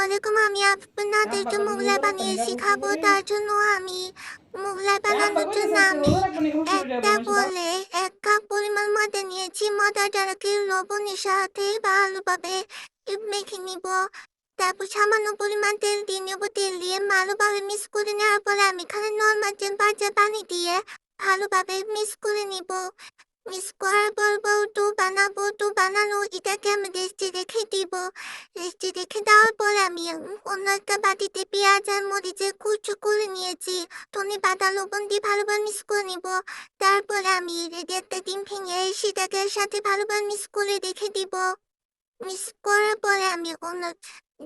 আলাইকুম। আমি আপনাদের জন্য মোগলাই বানিয়েছি খাবো। তার জন্য আমি মোগলাই বানানোর জন্য আমি একটা বলে 1 কাপ পরিমাণ ময়দা নিয়েছি। ময়দাটাকে লবণের সাথে ভালোভাবে মেখে নিব। তারপর সামান্য পরিমাণ তেল দিয়ে নেব। তেল দিয়ে ভালোভাবে মিক্স করে নেওয়ার পরে আমি এখানে নরমাল ভাজা পানি দিয়ে ভালোভাবে মিক্স করে নিব। মিক্স করার পর ডো বানাবো। ডো বানানো এটাকে আমি রেস্টে রেখে দিব। রেস্টে রেখে দেওয়ার পর আমি অন্য একটা বাটিতে পেঁয়াজ আর মরিচের কুচো করে নিয়েছি। ধনেপাতা লবণ দিয়ে ভালোভাবে মিক্স করে নিব। তারপরে আমি রেডি একটা ডিম ভেঙে সেটাকে সাথে ভালোভাবে মিক্স করে রেখে দিব। মিক্স করার পরে আমি অন্য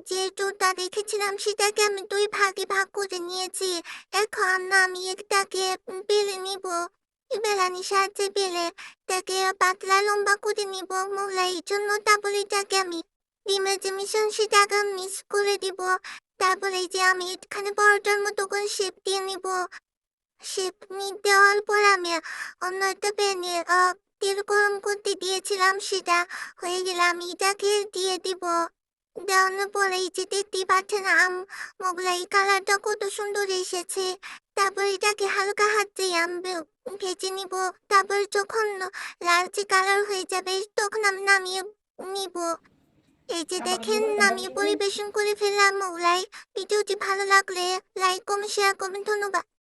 যে ডোটা রেখেছিলাম সেটাকে আমি 2 ভাগে ভাগ করে নিয়েছি। এখন আমি এটাকে বেলে নিব। বেলানির সাহায্যে বেলে এটাকে পাতলা লম্বা করে নিব মোগলাইয়ের জন্য। তারপরে এটাকে আমি ডিমের যে মিশ্রণ সেটাকে মিক্স করে দিব। তারপরে এই যে আমি এখানে পরোটার মতো করে শেপ দিয়ে নিব। শেপ দেওয়ার পর আমি অন্য একটা প্যানে তেল গরম করতে দিয়েছিলাম, সেটা হয়ে গেলে আমি এটাকে দিয়ে দিব। দেওয়ানোর পরে এই যে দেখতেই পাচ্ছেন মোগলাই কালারটা কত সুন্দর এসেছে। তারপর এটাকে হালকা হাতে আমি ভেজে নিব। তারপর যখন লালচে কালার হয়ে যাবে তখন আমি নামিয়ে নিব। এই যে দেখেন নামিয়ে পরিবেশন করে ফেললাম মোগলাই। ভিডিওটি ভালো লাগলে লাইক কমেন্ট শেয়ার করবেন। ধন্যবাদ।